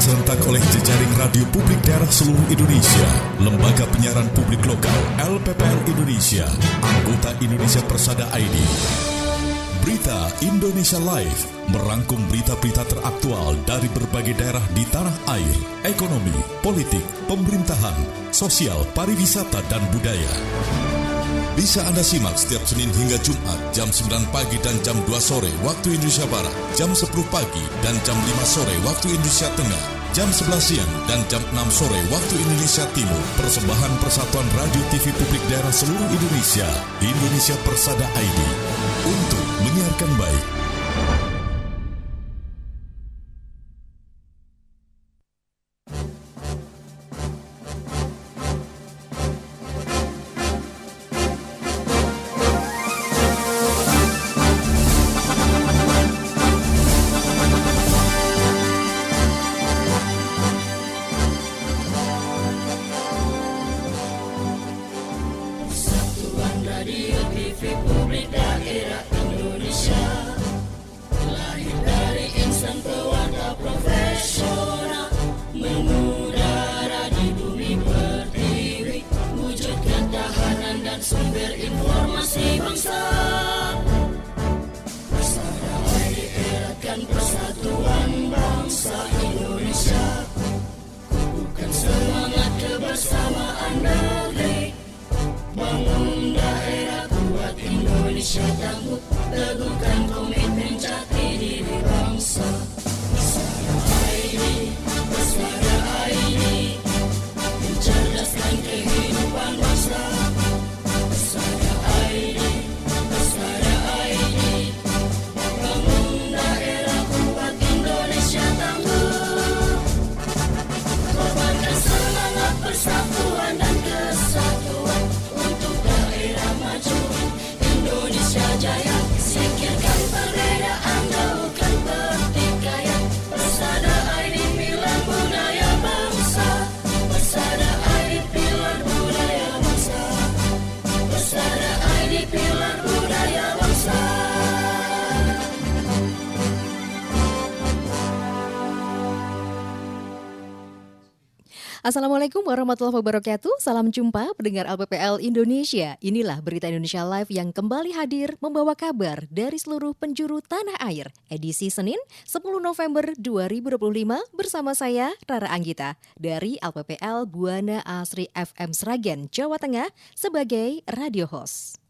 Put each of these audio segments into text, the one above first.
serentak oleh jejaring radio publik daerah seluruh Indonesia, Lembaga Penyiaran Publik Lokal LPPL Indonesia, anggota Indonesia Persada ID. Berita Indonesia Live merangkum berita-berita teraktual dari berbagai daerah di tanah air, ekonomi, politik, pemerintahan, sosial, pariwisata, dan budaya. Bisa Anda simak setiap Senin hingga Jumat jam 9 pagi dan jam 2 sore waktu Indonesia Barat, jam 10 pagi dan jam 5 sore waktu Indonesia Tengah, jam 11 siang dan jam 6 sore waktu Indonesia Timur. Persembahan Persatuan Radio TV Publik Daerah seluruh Indonesia, Indonesia Persada ID, untuk menyiarkan baik. Assalamualaikum warahmatullahi wabarakatuh. Salam jumpa pendengar LPPL Indonesia. Inilah Berita Indonesia Live yang kembali hadir membawa kabar dari seluruh penjuru tanah air. Edisi Senin 10 November 2025 bersama saya Rara Anggita dari LPPL Buana Asri FM Sragen, Jawa Tengah sebagai radio host.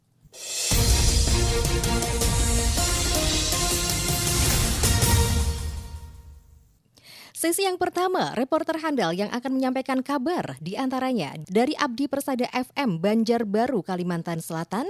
Sesi yang pertama, reporter handal yang akan menyampaikan kabar diantaranya dari Abdi Persada FM Banjarbaru, Kalimantan Selatan,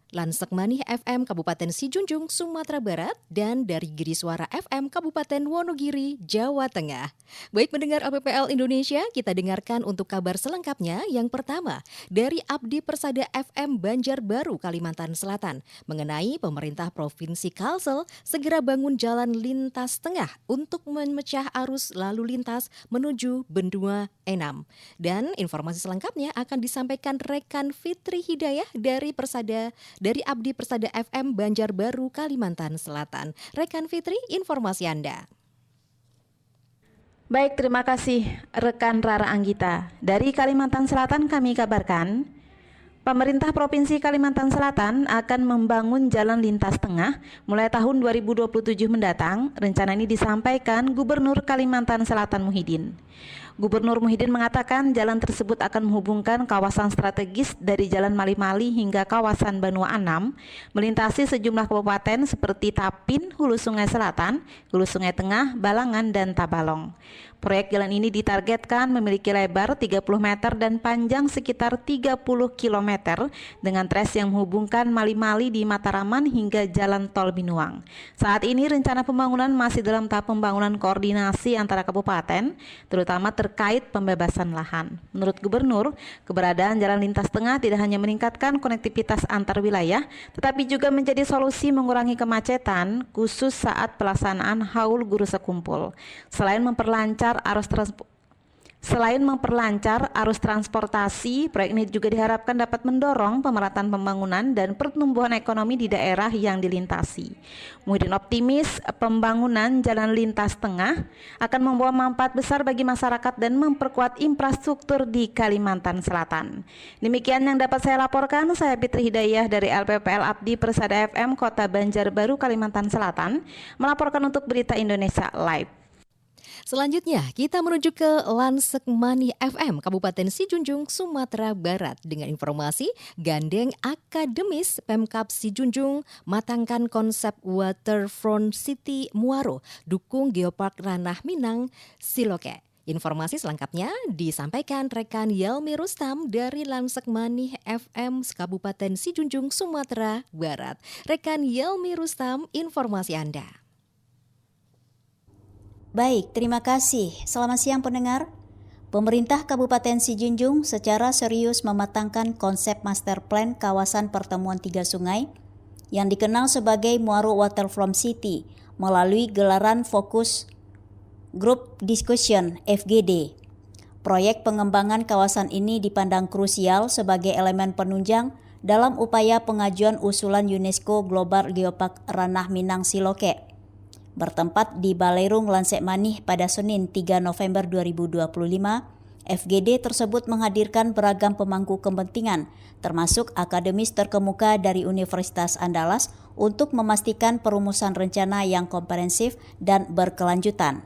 Lansek Manih FM Kabupaten Sijunjung, Sumatera Barat, dan dari Giri Suara FM Kabupaten Wonogiri, Jawa Tengah. Baik mendengar LPPL Indonesia, kita dengarkan untuk kabar selengkapnya. Yang pertama, dari Abdi Persada FM Banjarbaru, Kalimantan Selatan, mengenai pemerintah Provinsi Kalsel segera bangun jalan lintas tengah untuk memecah arus lalu lintas menuju Benua Enam. Dan informasi selengkapnya akan disampaikan rekan Fitri Hidayah dari Abdi Persada FM Banjarbaru, Kalimantan Selatan. Rekan Fitri, informasi Anda. Baik, terima kasih rekan Rara Anggita. Dari Kalimantan Selatan kami kabarkan, pemerintah Provinsi Kalimantan Selatan akan membangun jalan lintas tengah mulai tahun 2027 mendatang. Rencana ini disampaikan Gubernur Kalimantan Selatan Muhyiddin. Gubernur Muhyiddin mengatakan jalan tersebut akan menghubungkan kawasan strategis dari Jalan Mali-Mali hingga kawasan Banua Anam, melintasi sejumlah kabupaten seperti Tapin, Hulu Sungai Selatan, Hulu Sungai Tengah, Balangan, dan Tabalong. Proyek jalan ini ditargetkan memiliki lebar 30 meter dan panjang sekitar 30 km dengan tres yang menghubungkan Mali-Mali di Mataraman hingga Jalan Tol Binuang. Saat ini rencana pembangunan masih dalam tahap pembangunan koordinasi antara kabupaten, terutama terkait pembebasan lahan. Menurut Gubernur, keberadaan jalan lintas tengah tidak hanya meningkatkan konektivitas antar wilayah, tetapi juga menjadi solusi mengurangi kemacetan khusus saat pelaksanaan haul guru sekumpul. Selain memperlancar Selain memperlancar arus transportasi, proyek ini juga diharapkan dapat mendorong pemerataan pembangunan dan pertumbuhan ekonomi di daerah yang dilintasi. Muhyiddin optimis pembangunan jalan lintas tengah akan membawa manfaat besar bagi masyarakat dan memperkuat infrastruktur di Kalimantan Selatan. Demikian yang dapat saya laporkan, saya Fitri Hidayah dari LPPL Abdi Persada FM Kota Banjarbaru, Kalimantan Selatan, melaporkan untuk Berita Indonesia Live. Selanjutnya, kita menuju ke Lansek Mani FM, Kabupaten Sijunjung, Sumatera Barat. Dengan informasi, gandeng akademis Pemkab Sijunjung matangkan konsep Waterfront City Muaro, dukung Geopark Ranah Minang, Siloke. Informasi selengkapnya disampaikan rekan Yelmi Rustam dari Lansek Mani FM, Kabupaten Sijunjung, Sumatera Barat. Rekan Yelmi Rustam, informasi Anda. Baik, terima kasih. Selamat siang pendengar. Pemerintah Kabupaten Sijunjung secara serius mematangkan konsep master plan kawasan pertemuan tiga sungai yang dikenal sebagai Muaro Waterfront City melalui gelaran Fokus Group Discussion (FGD). Proyek pengembangan kawasan ini dipandang krusial sebagai elemen penunjang dalam upaya pengajuan usulan UNESCO Global Geopark Ranah Minang Siloke. Bertempat di Balerung Lansek Mani pada Senin 3 November 2025, FGD tersebut menghadirkan beragam pemangku kepentingan, termasuk akademis terkemuka dari Universitas Andalas untuk memastikan perumusan rencana yang komprehensif dan berkelanjutan.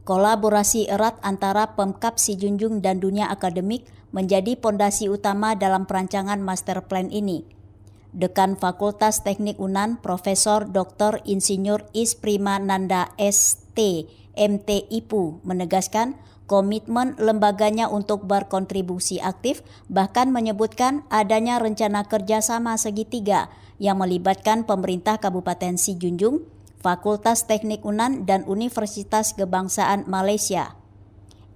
Kolaborasi erat antara Pemkab Sijunjung dan dunia akademik menjadi pondasi utama dalam perancangan master plan ini. Dekan Fakultas Teknik UNAN Profesor Dr. Insinyur Isprima Nanda ST MT IPU menegaskan komitmen lembaganya untuk berkontribusi aktif, bahkan menyebutkan adanya rencana kerjasama segitiga yang melibatkan pemerintah Kabupaten Sijunjung, Fakultas Teknik UNAN, dan Universitas Kebangsaan Malaysia.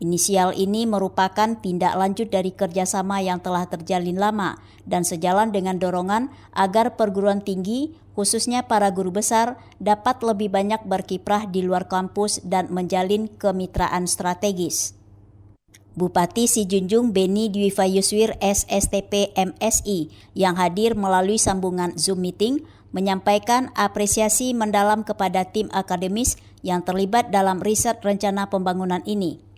Inisial ini merupakan tindak lanjut dari kerjasama yang telah terjalin lama dan sejalan dengan dorongan agar perguruan tinggi, khususnya para guru besar, dapat lebih banyak berkiprah di luar kampus dan menjalin kemitraan strategis. Bupati Sijunjung Beni Dwifa Yuswir SSTP MSI yang hadir melalui sambungan Zoom meeting menyampaikan apresiasi mendalam kepada tim akademis yang terlibat dalam riset rencana pembangunan ini.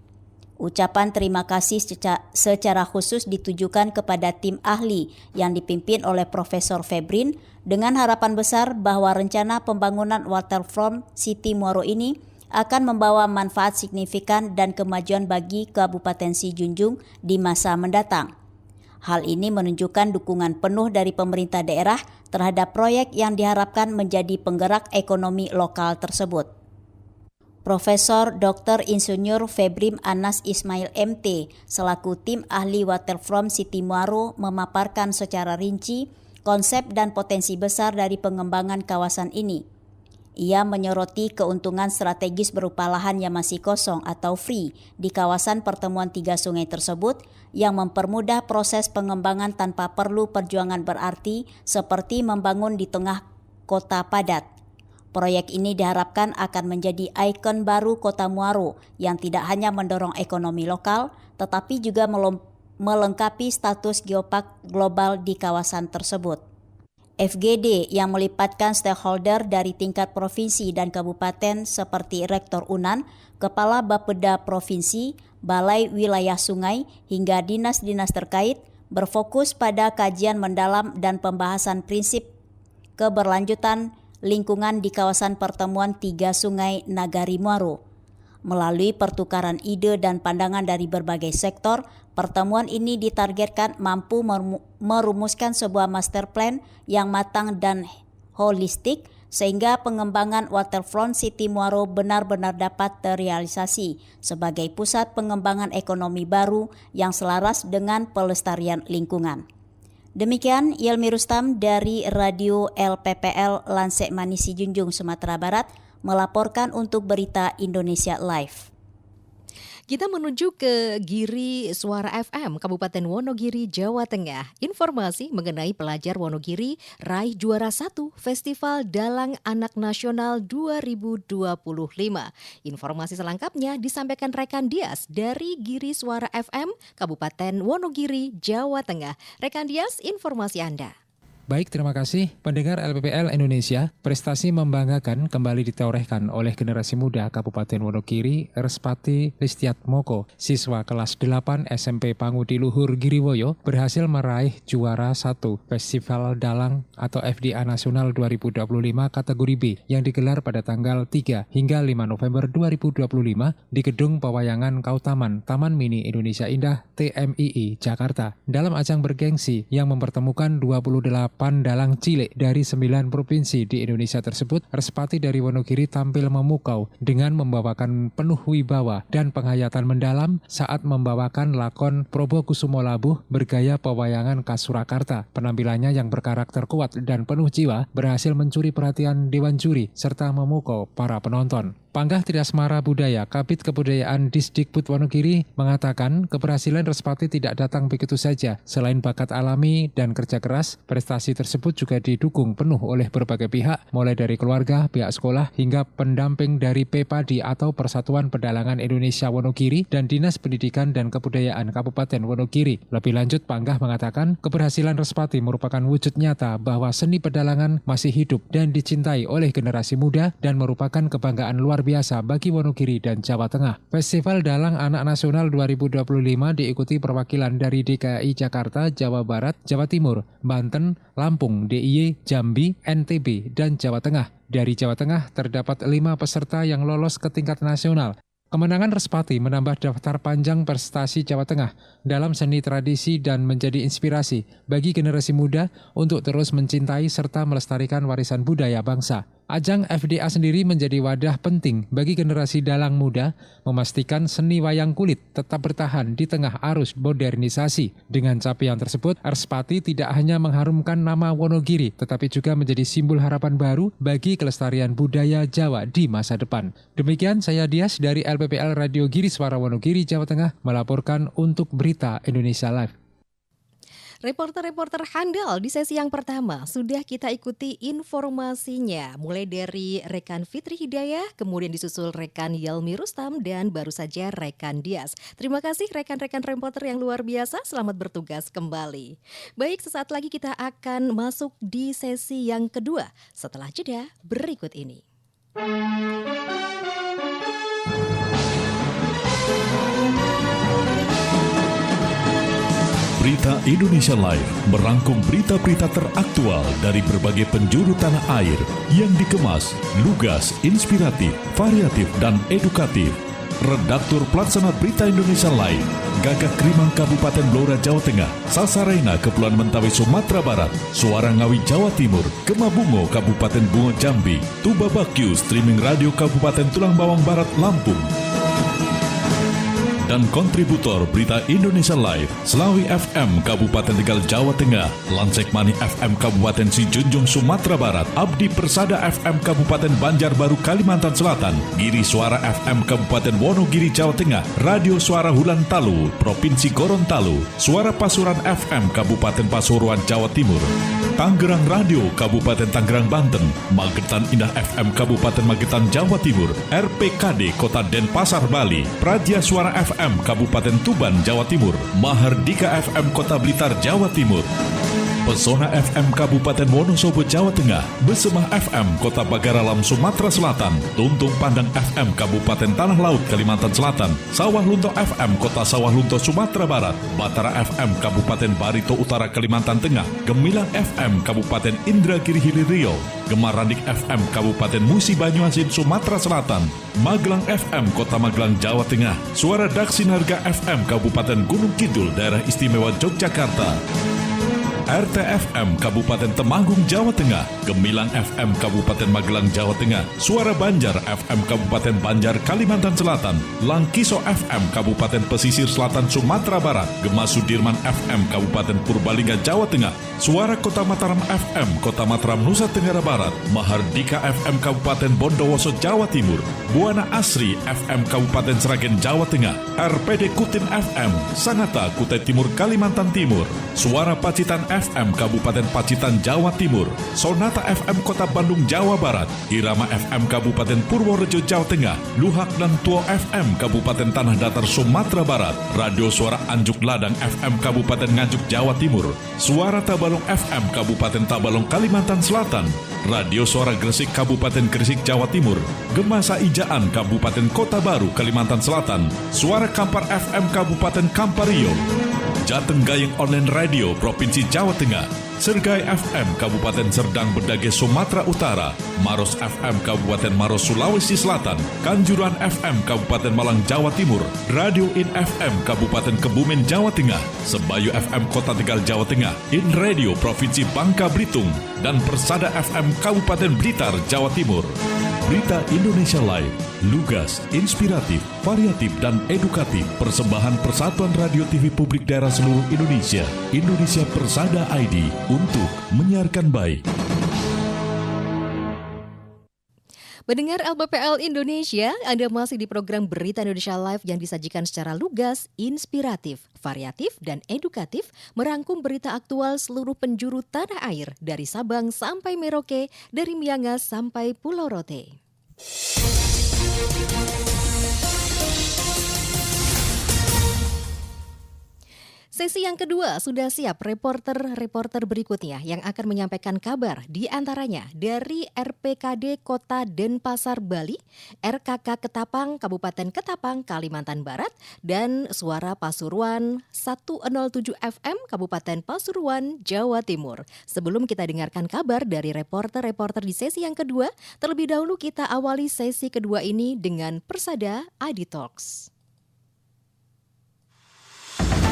Ucapan terima kasih secara khusus ditujukan kepada tim ahli yang dipimpin oleh Profesor Febrin dengan harapan besar bahwa rencana pembangunan Waterfront City Muaro ini akan membawa manfaat signifikan dan kemajuan bagi Kabupaten Sijunjung di masa mendatang. Hal ini menunjukkan dukungan penuh dari pemerintah daerah terhadap proyek yang diharapkan menjadi penggerak ekonomi lokal tersebut. Profesor Dr. Insinyur Febrim Anas Ismail MT selaku tim ahli Waterfront City Muaro memaparkan secara rinci konsep dan potensi besar dari pengembangan kawasan ini. Ia menyoroti keuntungan strategis berupa lahan yang masih kosong atau free di kawasan pertemuan tiga sungai tersebut yang mempermudah proses pengembangan tanpa perlu perjuangan berarti seperti membangun di tengah kota padat. Proyek ini diharapkan akan menjadi ikon baru Kota Muaro yang tidak hanya mendorong ekonomi lokal, tetapi juga melengkapi status geopark global di kawasan tersebut. FGD yang melibatkan stakeholder dari tingkat provinsi dan kabupaten seperti Rektor UNAN, Kepala Bapeda Provinsi, Balai Wilayah Sungai, hingga dinas-dinas terkait, berfokus pada kajian mendalam dan pembahasan prinsip keberlanjutan lingkungan di kawasan pertemuan tiga sungai Nagari Muaro. Melalui pertukaran ide dan pandangan dari berbagai sektor, pertemuan ini ditargetkan mampu merumuskan sebuah master plan yang matang dan holistik sehingga pengembangan Waterfront City Muaro benar-benar dapat terrealisasi sebagai pusat pengembangan ekonomi baru yang selaras dengan pelestarian lingkungan. Demikian Yelmi Rustam dari Radio LPPL Lansek Mani Sijunjung, Sumatera Barat melaporkan untuk Berita Indonesia Live. Kita menuju ke Giri Suara FM, Kabupaten Wonogiri, Jawa Tengah. Informasi mengenai pelajar Wonogiri raih juara 1 Festival Dalang Anak Nasional 2025. Informasi selengkapnya disampaikan rekan Dias dari Giri Suara FM, Kabupaten Wonogiri, Jawa Tengah. Rekan Dias, informasi Anda. Baik, terima kasih. Pendengar LPPL Indonesia, prestasi membanggakan kembali ditorehkan oleh generasi muda Kabupaten Wonogiri, Respati Listiatmoko, siswa kelas 8 SMP Pangudi Luhur Giriwoyo, berhasil meraih juara 1 Festival Dalang atau FDA Nasional 2025 kategori B yang digelar pada tanggal 3 hingga 5 November 2025 di Gedung Pewayangan Kautaman, Taman Mini Indonesia Indah TMII, Jakarta. Dalam ajang bergengsi yang mempertemukan 28 dalang cilik dari 9 provinsi di Indonesia tersebut, Respati dari Wonogiri tampil memukau dengan membawakan penuh wibawa dan penghayatan mendalam saat membawakan lakon Probo Kusumo Labuh bergaya pewayangan khas Surakarta. Penampilannya yang berkarakter kuat dan penuh jiwa berhasil mencuri perhatian Dewan Juri serta memukau para penonton. Panggah Triasmara Budaya, Kabid Kebudayaan Disdikbud Wonogiri mengatakan keberhasilan Respati tidak datang begitu saja. Selain bakat alami dan kerja keras, prestasi tersebut juga didukung penuh oleh berbagai pihak, mulai dari keluarga, pihak sekolah, hingga pendamping dari PEPADI atau Persatuan Pedalangan Indonesia Wonogiri dan Dinas Pendidikan dan Kebudayaan Kabupaten Wonogiri. Lebih lanjut, Panggah mengatakan keberhasilan Respati merupakan wujud nyata bahwa seni pedalangan masih hidup dan dicintai oleh generasi muda dan merupakan kebanggaan luar biasa bagi Wonogiri dan Jawa Tengah. Festival Dalang Anak Nasional 2025 diikuti perwakilan dari DKI Jakarta, Jawa Barat, Jawa Timur, Banten, Lampung, DIY, Jambi, NTB, dan Jawa Tengah. Dari Jawa Tengah terdapat 5 peserta yang lolos ke tingkat nasional. Kemenangan Respati menambah daftar panjang prestasi Jawa Tengah dalam seni tradisi dan menjadi inspirasi bagi generasi muda untuk terus mencintai serta melestarikan warisan budaya bangsa. Ajang FDA sendiri menjadi wadah penting bagi generasi dalang muda memastikan seni wayang kulit tetap bertahan di tengah arus modernisasi. Dengan capaian tersebut, Respati tidak hanya mengharumkan nama Wonogiri, tetapi juga menjadi simbol harapan baru bagi kelestarian budaya Jawa di masa depan. Demikian saya Dias dari LPPL Radio Giri Suara Wonogiri, Jawa Tengah melaporkan untuk Berita Indonesia Live. Reporter-reporter handal di sesi yang pertama sudah kita ikuti informasinya, mulai dari rekan Fitri Hidayah, kemudian disusul rekan Yelmi Rustam, dan baru saja rekan Dias. Terima kasih rekan-rekan reporter yang luar biasa, selamat bertugas kembali. Baik, sesaat lagi kita akan masuk di sesi yang kedua setelah jeda berikut ini. Berita Indonesia Live merangkum berita-berita teraktual dari berbagai penjuru tanah air yang dikemas, lugas, inspiratif, variatif, dan edukatif. Redaktur Pelaksana Berita Indonesia Live, Gagak Krimang Kabupaten Blora Jawa Tengah, Sasarena Kepulauan Mentawai Sumatera Barat, Suara Ngawi Jawa Timur, Kemabungo Kabupaten Bungo Jambi, Tuba Bakyu Streaming Radio Kabupaten Tulang Bawang Barat Lampung. Dan kontributor Berita Indonesia Live, Selawi FM Kabupaten Tegal Jawa Tengah, Lansek Mani FM Kabupaten Sijunjung Sumatera Barat, Abdi Persada FM Kabupaten Banjarbaru Kalimantan Selatan, Giri Suara FM Kabupaten Wonogiri Jawa Tengah, Radio Suara Hulan Talu Provinsi Gorontalo, Suara Pasuruan FM Kabupaten Pasuruan Jawa Timur, Tangerang Radio Kabupaten Tangerang Banten, Magetan Indah FM Kabupaten Magetan Jawa Timur, RPKD Kota Denpasar Bali, Praja Suara FM Kabupaten Tuban Jawa Timur, Mahardika FM Kota Blitar Jawa Timur, Pesona FM Kabupaten Wonosobo Jawa Tengah, Besemah FM Kota Bagaralam Sumatera Selatan, Tuntung Pandang FM Kabupaten Tanah Laut Kalimantan Selatan, Sawah Lunto FM Kota Sawah Lunto Sumatera Barat, Batara FM Kabupaten Barito Utara Kalimantan Tengah, Gemilang FM Kabupaten Indragiri Hilir Riau, Gemarandik FM Kabupaten Musi Banyuasin Sumatera Selatan, Magelang FM Kota Magelang Jawa Tengah, Suara Daksinarga FM Kabupaten Gunung Kidul Daerah Istimewa Yogyakarta. RTFM Kabupaten Temanggung, Jawa Tengah, Gemilang FM Kabupaten Magelang, Jawa Tengah, Suara Banjar FM Kabupaten Banjar, Kalimantan Selatan, Langkiso FM Kabupaten Pesisir Selatan, Sumatera Barat, Gema Sudirman FM Kabupaten Purbalingga, Jawa Tengah, Suara Kota Mataram FM Kota Mataram, Nusa Tenggara Barat, Mahardika FM Kabupaten Bondowoso, Jawa Timur, Buana Asri FM Kabupaten Sragen, Jawa Tengah, RPD Kutin FM Sangatta, Kutai Timur, Kalimantan Timur, Suara Pacitan FM Kabupaten Pacitan, Jawa Timur, Sonata FM Kota Bandung, Jawa Barat, Irama FM Kabupaten Purworejo, Jawa Tengah, Luhak dan Tuo FM Kabupaten Tanah Datar, Sumatera Barat, Radio Suara Anjuk Ladang FM Kabupaten Nganjuk, Jawa Timur, Suara Tabalong FM Kabupaten Tabalong, Kalimantan Selatan, Radio Suara Gresik Kabupaten Gresik, Jawa Timur, Gema Saijaan Kabupaten Kota Baru, Kalimantan Selatan, Suara Kampar FM Kabupaten Kampario, Jateng Gayeng Online Radio Provinsi Jawa Tengah, Sergai FM Kabupaten Serdang Bedage, Sumatera Utara, Maros FM Kabupaten Maros, Sulawesi Selatan, Kanjuruhan FM Kabupaten Malang, Jawa Timur, Radio In FM Kabupaten Kebumen, Jawa Tengah, Sebayu FM Kota Tegal, Jawa Tengah, In Radio Provinsi Bangka Belitung, dan Persada FM Kabupaten Blitar, Jawa Timur. Berita Indonesia Live, lugas, inspiratif, variatif, dan edukatif. Persembahan Persatuan Radio TV Publik Daerah Seluruh Indonesia, Indonesia Persada ID, untuk menyiarkan baik. Mendengar LPPL Indonesia, Anda masih di program Berita Indonesia Live yang disajikan secara lugas, inspiratif, variatif, dan edukatif, merangkum berita aktual seluruh penjuru tanah air, dari Sabang sampai Merauke, dari Miangas sampai Pulau Rote. Sesi yang kedua sudah siap reporter berikutnya yang akan menyampaikan kabar, di antaranya dari RPKD Kota Denpasar, Bali, RKK Ketapang, Kabupaten Ketapang, Kalimantan Barat, dan Suara Pasuruan 107 FM, Kabupaten Pasuruan, Jawa Timur. Sebelum kita dengarkan kabar dari reporter di sesi yang kedua, terlebih dahulu kita awali sesi kedua ini dengan Persada ID Talks.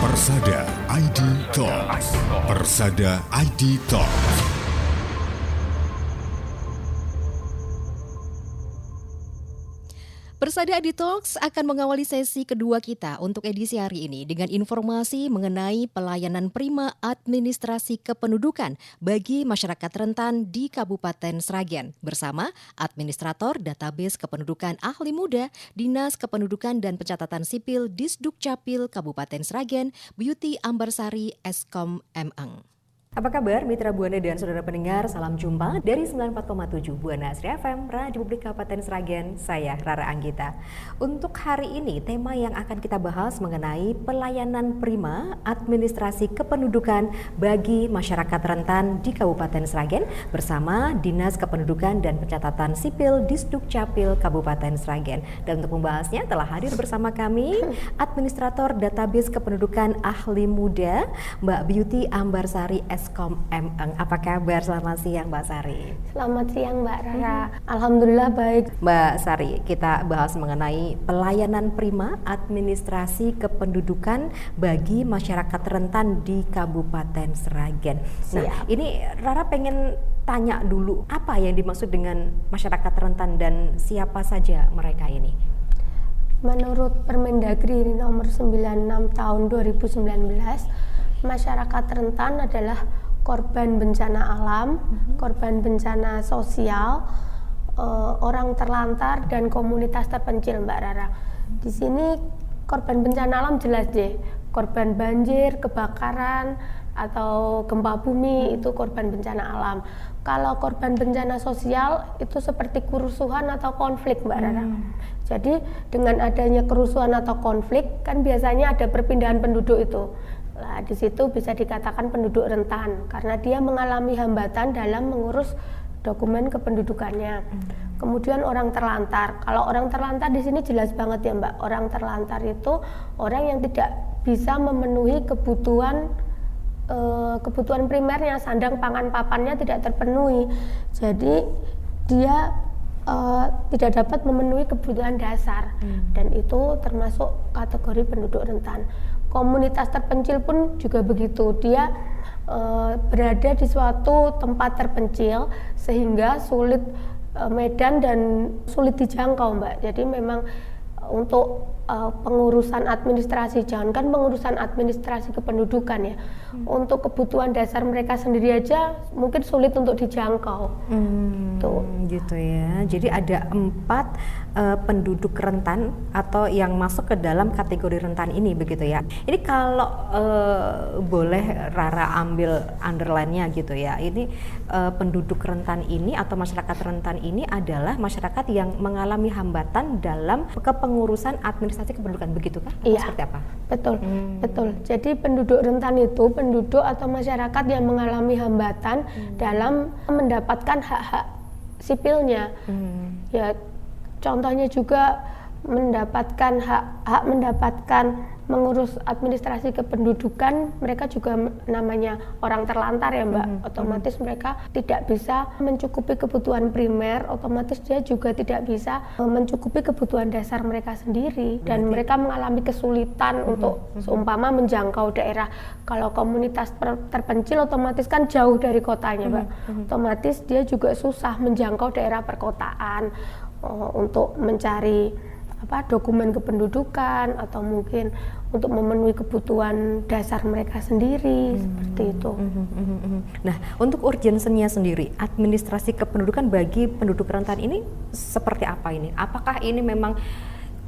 Persada ID Talks. Persada ID Talks. Persada ID Talks akan mengawali sesi kedua kita untuk edisi hari ini dengan informasi mengenai pelayanan prima administrasi kependudukan bagi masyarakat rentan di Kabupaten Sragen bersama Administrator Database Kependudukan Ahli Muda Dinas Kependudukan dan Pencatatan Sipil Disdukcapil Kabupaten Sragen, Beauty Ambarsari Eskom Meng. Apa kabar mitra Buana dan saudara pendengar? Salam jumpa dari 94,7 Buana Asri FM, Radio Publik Kabupaten Sragen. Saya Rara Anggita. Untuk hari ini tema yang akan kita bahas mengenai pelayanan prima administrasi kependudukan bagi masyarakat rentan di Kabupaten Sragen bersama Dinas Kependudukan dan Pencatatan Sipil Disdukcapil Kabupaten Sragen. Dan untuk membahasnya telah hadir bersama kami Administrator Database Kependudukan Ahli Muda Mbak Beauty Ambarsari Eskom Meng. Apa kabar? Selamat siang Mbak Sari. Selamat siang Mbak Rara. Alhamdulillah baik. Mbak Sari, kita bahas mengenai pelayanan prima administrasi kependudukan bagi masyarakat rentan di Kabupaten Sragen. Nah, ini Rara pengen tanya dulu, apa yang dimaksud dengan masyarakat rentan dan siapa saja mereka ini? Menurut Permendagri nomor 96 tahun 2019, masyarakat rentan adalah korban bencana alam, korban bencana sosial, orang terlantar, dan komunitas terpencil, Mbak Rara. Di sini korban bencana alam jelas deh, korban banjir, kebakaran, atau gempa bumi itu korban bencana alam. Kalau korban bencana sosial itu seperti kerusuhan atau konflik, Mbak Rara. Jadi dengan adanya kerusuhan atau konflik kan biasanya ada perpindahan penduduk itu. Nah, di situ bisa dikatakan penduduk rentan karena dia mengalami hambatan dalam mengurus dokumen kependudukannya. Kemudian orang terlantar. Kalau orang terlantar di sini jelas banget ya Mbak. Orang terlantar itu orang yang tidak bisa memenuhi kebutuhan primernya, sandang pangan papannya tidak terpenuhi. Jadi dia tidak dapat memenuhi kebutuhan dasar dan itu termasuk kategori penduduk rentan. Komunitas terpencil pun juga begitu, dia berada di suatu tempat terpencil sehingga sulit medan dan sulit dijangkau, Mbak. Jadi memang untuk pengurusan administrasi, jangankan pengurusan administrasi kependudukan ya, untuk kebutuhan dasar mereka sendiri aja mungkin sulit untuk dijangkau. Tuh. Gitu ya. Jadi ada 4 penduduk rentan atau yang masuk ke dalam kategori rentan ini, begitu ya. Ini kalau boleh Rara ambil underline-nya gitu ya. Ini penduduk rentan ini atau masyarakat rentan ini adalah masyarakat yang mengalami hambatan dalam kepengurusan administrasi kependudukan, begitu kan? Iya. Seperti apa? Betul, betul. Jadi penduduk rentan itu penduduk atau masyarakat yang mengalami hambatan dalam mendapatkan hak-hak sipilnya. Ya, contohnya juga mendapatkan hak mendapatkan mengurus administrasi kependudukan, mereka juga namanya orang terlantar ya, Mbak. Otomatis mereka tidak bisa mencukupi kebutuhan primer, otomatis dia juga tidak bisa mencukupi kebutuhan dasar mereka sendiri, dan mereka mengalami kesulitan untuk seumpama menjangkau daerah. Kalau komunitas terpencil otomatis kan jauh dari kotanya, Mbak. Otomatis dia juga susah menjangkau daerah perkotaan untuk mencari dokumen kependudukan atau mungkin untuk memenuhi kebutuhan dasar mereka sendiri, seperti itu. Nah, untuk urgensinya sendiri, administrasi kependudukan bagi penduduk rentan ini seperti apa ini? Apakah ini memang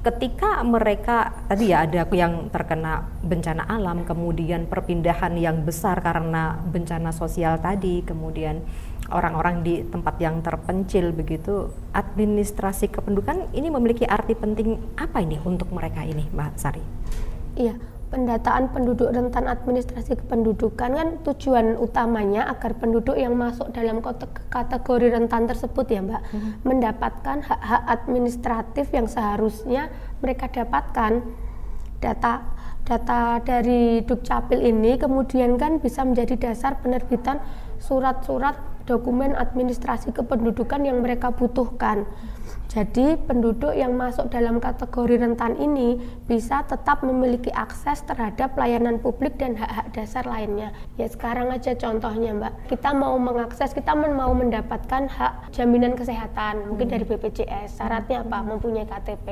ketika mereka tadi ya ada yang terkena bencana alam, kemudian perpindahan yang besar karena bencana sosial tadi, kemudian orang-orang di tempat yang terpencil begitu, administrasi kependudukan ini memiliki arti penting apa ini untuk mereka ini, Mbak Sari? Iya, pendataan penduduk rentan administrasi kependudukan kan tujuan utamanya agar penduduk yang masuk dalam kategori rentan tersebut ya, Mbak, mendapatkan hak-hak administratif yang seharusnya mereka dapatkan. Data dari Dukcapil ini kemudian kan bisa menjadi dasar penerbitan surat-surat dokumen administrasi kependudukan yang mereka butuhkan. Jadi penduduk yang masuk dalam kategori rentan ini bisa tetap memiliki akses terhadap layanan publik dan hak-hak dasar lainnya. Ya sekarang aja contohnya, Mbak, kita mau mengakses, kita mau mendapatkan hak jaminan kesehatan, mungkin dari BPJS, syaratnya apa? Mempunyai KTP.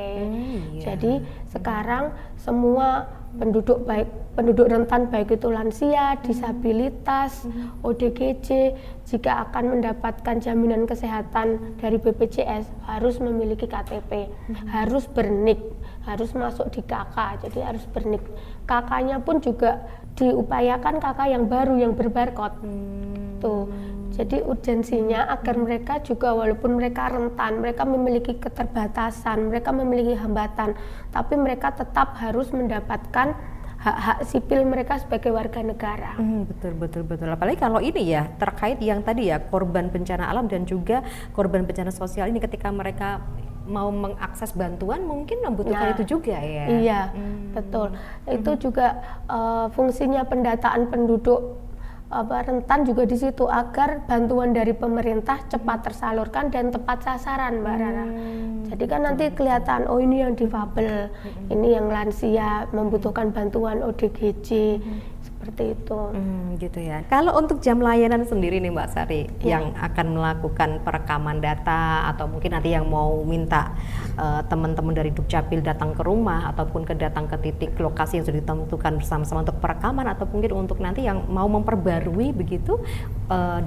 Jadi sekarang semua penduduk rentan baik itu lansia, disabilitas, ODGJ, jika akan mendapatkan jaminan kesehatan dari BPJS harus memiliki KTP, harus bernik, harus masuk di KK, jadi harus bernik. KK-nya pun juga diupayakan KK yang baru yang berbarcode. Tuh. Jadi urgensinya agar mereka juga walaupun mereka rentan, mereka memiliki keterbatasan, mereka memiliki hambatan, tapi mereka tetap harus mendapatkan hak-hak sipil mereka sebagai warga negara. Betul. Apalagi kalau ini ya terkait yang tadi ya korban bencana alam dan juga korban bencana sosial ini, ketika mereka mau mengakses bantuan mungkin membutuhkan itu juga ya. Iya, betul. Itu juga fungsinya pendataan penduduk rentan juga di situ agar bantuan dari pemerintah cepat tersalurkan dan tepat sasaran, Mbak Rara. Jadi kan nanti kelihatan, oh ini yang difabel, ini yang lansia membutuhkan bantuan ODGJ, seperti itu. Gitu ya. Kalau untuk jam layanan sendiri nih Mbak Sari, yang akan melakukan perekaman data atau mungkin nanti yang mau minta teman-teman dari Dukcapil datang ke rumah ataupun datang ke titik lokasi yang sudah ditentukan bersama-sama untuk perekaman atau mungkin untuk nanti yang mau memperbarui begitu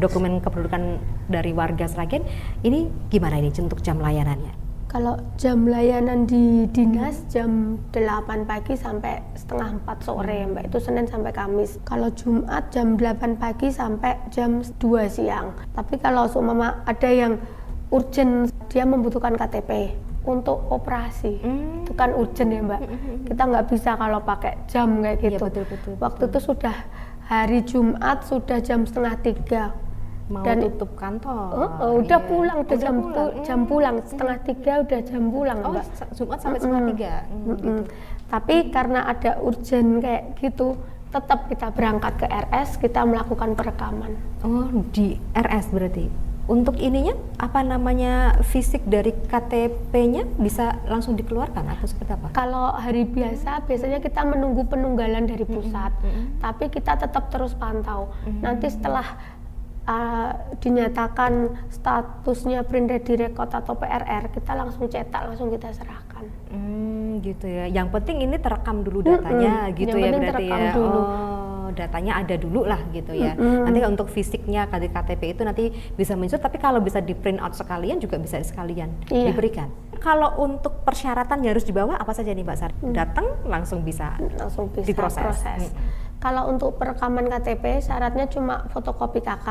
dokumen kependudukan dari warga Sragen, ini gimana ini untuk jam layanannya? Kalau jam layanan di dinas jam 8 pagi sampai setengah 4 sore, Mbak, itu Senin sampai Kamis. Kalau Jumat jam 8 pagi sampai jam 2 siang. Tapi kalau seumpama ada yang urgent, dia membutuhkan KTP untuk operasi, itu kan urgent ya, Mbak. Kita nggak bisa kalau pakai jam kayak gitu. Ya, betul. Waktu itu sudah hari Jumat, sudah jam setengah 3. Mau dan tutup kantor. Udah pulang, udah jam pulang, setengah 3 udah jam pulang, Mbak. Jumat sampai setengah 3. Gitu. Tapi karena ada urgent kayak gitu, tetap kita berangkat ke RS, kita melakukan perekaman. Oh, di RS berarti? Untuk ininya apa namanya fisik dari KTP-nya bisa langsung dikeluarkan atau seperti apa? Kalau hari biasa biasanya kita menunggu penunggalan dari pusat, tapi kita tetap terus pantau. Nanti setelah dinyatakan statusnya print ready record atau PRR, kita langsung cetak, langsung kita serahkan. Gitu ya. Yang penting ini terekam dulu datanya, gitu ya berarti ya. Dulu. Oh, datanya ada dulu lah gitu ya. Nanti untuk fisiknya KTP itu nanti bisa muncul, tapi kalau bisa di print out sekalian juga bisa sekalian diberikan. Kalau untuk persyaratan yang harus dibawa apa saja nih Mbak Sari? Datang langsung bisa diproses. Kalau untuk perekaman KTP syaratnya cuma fotokopi KK.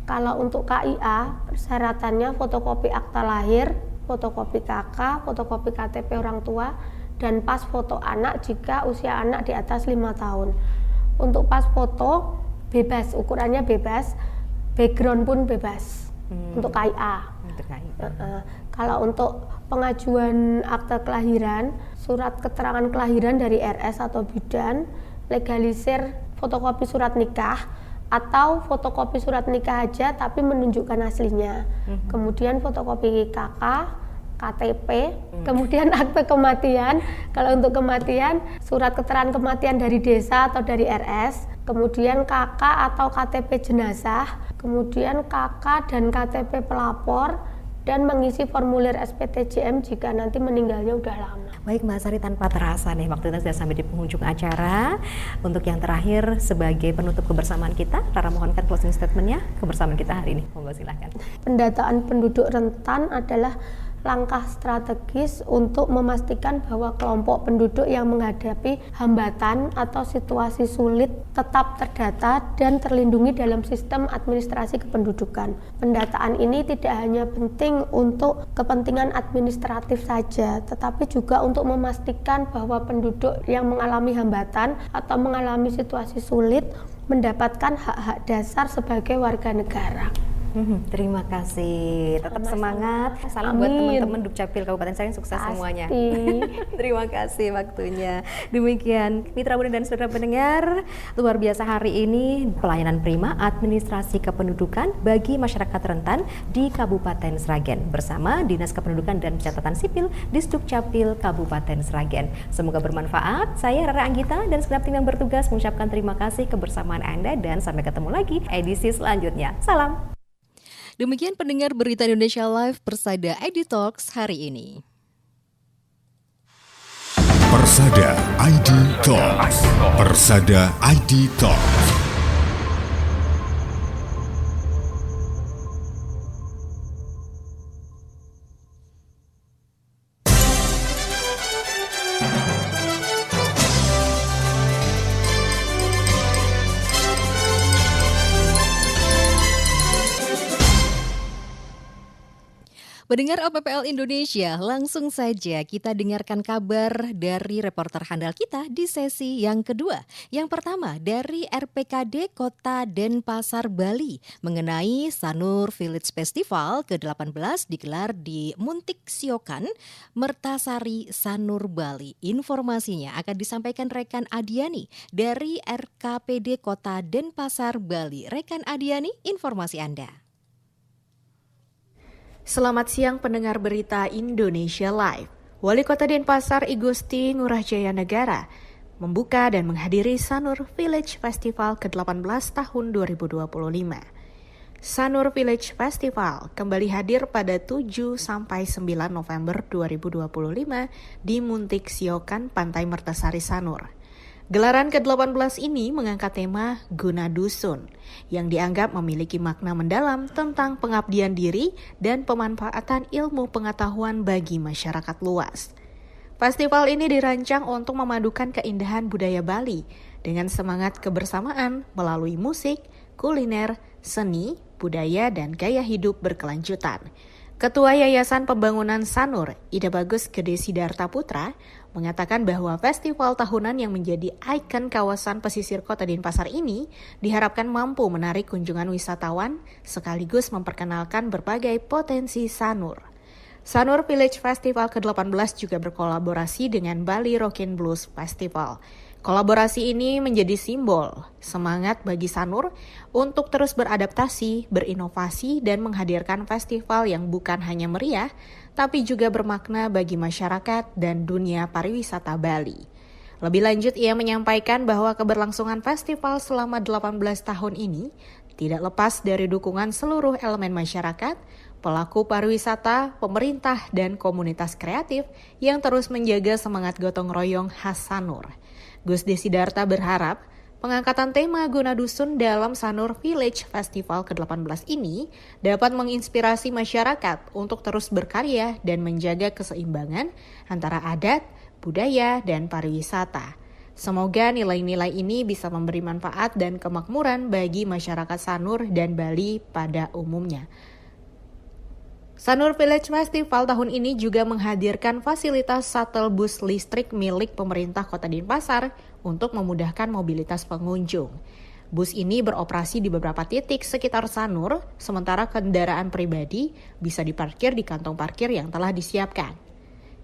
Kalau untuk KIA persyaratannya fotokopi akta lahir, fotokopi KK, fotokopi KTP orang tua, dan pas foto anak jika usia anak di atas 5 tahun. Untuk pas foto bebas, ukurannya bebas, background pun bebas untuk KIA. Kalau untuk pengajuan akta kelahiran, surat keterangan kelahiran dari RS atau bidan, legalisir fotokopi surat nikah, atau fotokopi surat nikah aja tapi menunjukkan aslinya. Kemudian fotokopi KK, KTP, kemudian akte kematian. Kalau untuk kematian, surat keterangan kematian dari desa atau dari RS, kemudian KK atau KTP jenazah, kemudian KK dan KTP pelapor, dan mengisi formulir SPTJM jika nanti meninggalnya udah lama. Baik Mbak Sari, tanpa terasa nih waktu kita sudah sampai di penghujung acara. Untuk yang terakhir sebagai penutup kebersamaan kita, Rara mohonkan closing statement-nya kebersamaan kita hari ini. Monggo silahkan. Pendataan penduduk rentan adalah langkah strategis untuk memastikan bahwa kelompok penduduk yang menghadapi hambatan atau situasi sulit tetap terdata dan terlindungi dalam sistem administrasi kependudukan. Pendataan ini tidak hanya penting untuk kepentingan administratif saja, tetapi juga untuk memastikan bahwa penduduk yang mengalami hambatan atau mengalami situasi sulit mendapatkan hak-hak dasar sebagai warga negara. Terima kasih, tetap semangat. Salam buat teman-teman Dukcapil Kabupaten Sragen, sukses semuanya. Terima kasih waktunya. Demikian Mitra Buana dan saudara pendengar, luar biasa hari ini pelayanan prima administrasi kependudukan bagi masyarakat rentan di Kabupaten Sragen bersama Dinas Kependudukan dan Pencatatan Sipil Disdukcapil Kabupaten Sragen. Semoga bermanfaat. Saya Rara Anggita dan segenap tim yang bertugas mengucapkan terima kasih kebersamaan Anda dan sampai ketemu lagi edisi selanjutnya. Salam. Demikian pendengar Berita Indonesia Live Persada ID Talks hari ini. Persada ID Talks. Persada ID Talks. Pendengar OPPL Indonesia, langsung saja kita dengarkan kabar dari reporter handal kita di sesi yang kedua. Yang pertama dari RPKD Kota Denpasar, Bali mengenai Sanur Village Festival ke-18 digelar di Muntik Siokan, Mertasari, Sanur, Bali. Informasinya akan disampaikan rekan Adiani dari RKPD Kota Denpasar, Bali. Rekan Adiani, informasi Anda. Selamat siang pendengar Berita Indonesia Live. Wali Kota Denpasar I Gusti Ngurah Jaya Negara membuka dan menghadiri Sanur Village Festival ke-18 tahun 2025. Sanur Village Festival kembali hadir pada 7 sampai 9 November 2025 di Muntik Siokan, Pantai Mertasari, Sanur. Gelaran ke-18 ini mengangkat tema Guna Dusun yang dianggap memiliki makna mendalam tentang pengabdian diri dan pemanfaatan ilmu pengetahuan bagi masyarakat luas. Festival ini dirancang untuk memadukan keindahan budaya Bali dengan semangat kebersamaan melalui musik, kuliner, seni, budaya, dan gaya hidup berkelanjutan. Ketua Yayasan Pembangunan Sanur, Ida Bagus Gede Sidarta Putra, mengatakan bahwa festival tahunan yang menjadi ikon kawasan pesisir Kota Denpasar ini diharapkan mampu menarik kunjungan wisatawan sekaligus memperkenalkan berbagai potensi Sanur. Sanur Village Festival ke-18 juga berkolaborasi dengan Bali Rockin' Blues Festival. Kolaborasi ini menjadi simbol semangat bagi Sanur untuk terus beradaptasi, berinovasi, dan menghadirkan festival yang bukan hanya meriah, tapi juga bermakna bagi masyarakat dan dunia pariwisata Bali. Lebih lanjut, ia menyampaikan bahwa keberlangsungan festival selama 18 tahun ini tidak lepas dari dukungan seluruh elemen masyarakat, pelaku pariwisata, pemerintah, dan komunitas kreatif yang terus menjaga semangat gotong royong khas Sanur. Gus Desidarta berharap pengangkatan tema Guna Dusun dalam Sanur Village Festival ke-18 ini dapat menginspirasi masyarakat untuk terus berkarya dan menjaga keseimbangan antara adat, budaya, dan pariwisata. Semoga nilai-nilai ini bisa memberi manfaat dan kemakmuran bagi masyarakat Sanur dan Bali pada umumnya. Sanur Village Festival tahun ini juga menghadirkan fasilitas shuttle bus listrik milik pemerintah Kota Denpasar untuk memudahkan mobilitas pengunjung. Bus ini beroperasi di beberapa titik sekitar Sanur, sementara kendaraan pribadi bisa diparkir di kantong parkir yang telah disiapkan.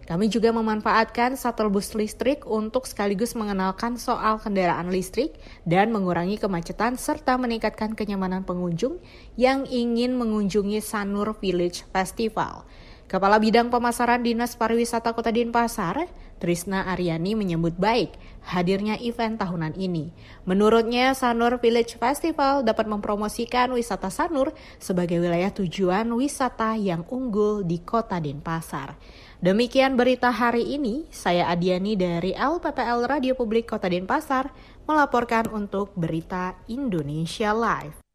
Kami juga memanfaatkan shuttle bus listrik untuk sekaligus mengenalkan soal kendaraan listrik dan mengurangi kemacetan serta meningkatkan kenyamanan pengunjung yang ingin mengunjungi Sanur Village Festival. Kepala Bidang Pemasaran Dinas Pariwisata Kota Denpasar, Trisna Aryani menyambut baik hadirnya event tahunan ini. Menurutnya, Sanur Village Festival dapat mempromosikan wisata Sanur sebagai wilayah tujuan wisata yang unggul di Kota Denpasar. Demikian berita hari ini, saya Adiani dari LPPL Radio Publik Kota Denpasar melaporkan untuk Berita Indonesia Live.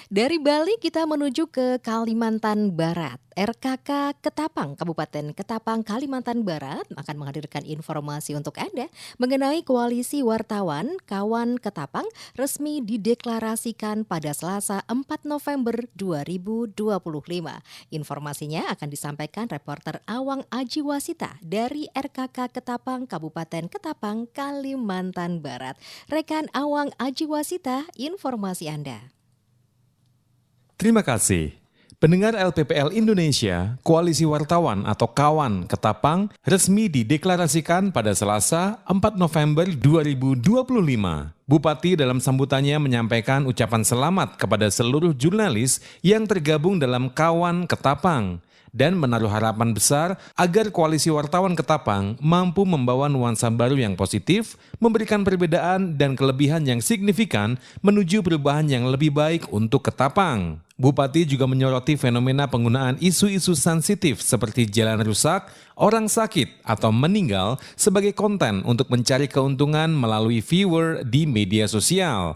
Dari Bali kita menuju ke Kalimantan Barat. RKK Ketapang, Kabupaten Ketapang, Kalimantan Barat akan menghadirkan informasi untuk Anda mengenai koalisi wartawan Kawan Ketapang resmi dideklarasikan pada Selasa 4 November 2025. Informasinya akan disampaikan reporter Awang Ajiwasita dari RKK Ketapang, Kabupaten Ketapang, Kalimantan Barat. Rekan Awang Ajiwasita, informasi Anda. Terima kasih. Pendengar LPPL Indonesia, Koalisi Wartawan atau Kawan Ketapang resmi dideklarasikan pada Selasa 4 November 2025. Bupati dalam sambutannya menyampaikan ucapan selamat kepada seluruh jurnalis yang tergabung dalam Kawan Ketapang dan menaruh harapan besar agar Koalisi Wartawan Ketapang mampu membawa nuansa baru yang positif, memberikan perbedaan dan kelebihan yang signifikan menuju perubahan yang lebih baik untuk Ketapang. Bupati juga menyoroti fenomena penggunaan isu-isu sensitif seperti jalan rusak, orang sakit, atau meninggal sebagai konten untuk mencari keuntungan melalui viewer di media sosial.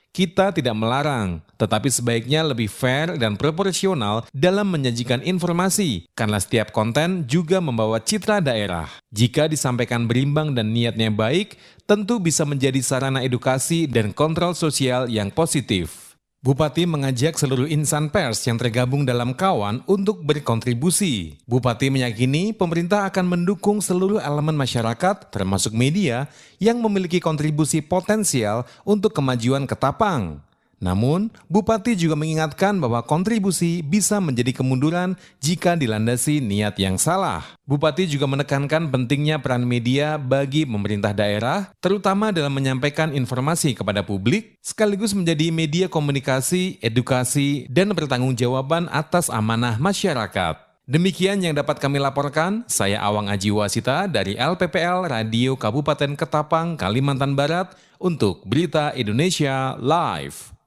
Kita tidak melarang, tetapi sebaiknya lebih fair dan proporsional dalam menyajikan informasi, karena setiap konten juga membawa citra daerah. Jika disampaikan berimbang dan niatnya baik, tentu bisa menjadi sarana edukasi dan kontrol sosial yang positif. Bupati mengajak seluruh insan pers yang tergabung dalam Kawan untuk berkontribusi. Bupati meyakini pemerintah akan mendukung seluruh elemen masyarakat, termasuk media, yang memiliki kontribusi potensial untuk kemajuan Ketapang. Namun, Bupati juga mengingatkan bahwa kontribusi bisa menjadi kemunduran jika dilandasi niat yang salah. Bupati juga menekankan pentingnya peran media bagi pemerintah daerah, terutama dalam menyampaikan informasi kepada publik, sekaligus menjadi media komunikasi, edukasi, dan pertanggungjawaban atas amanah masyarakat. Demikian yang dapat kami laporkan, saya Awang Ajiwasita dari LPPL Radio Kabupaten Ketapang, Kalimantan Barat untuk Berita Indonesia Live.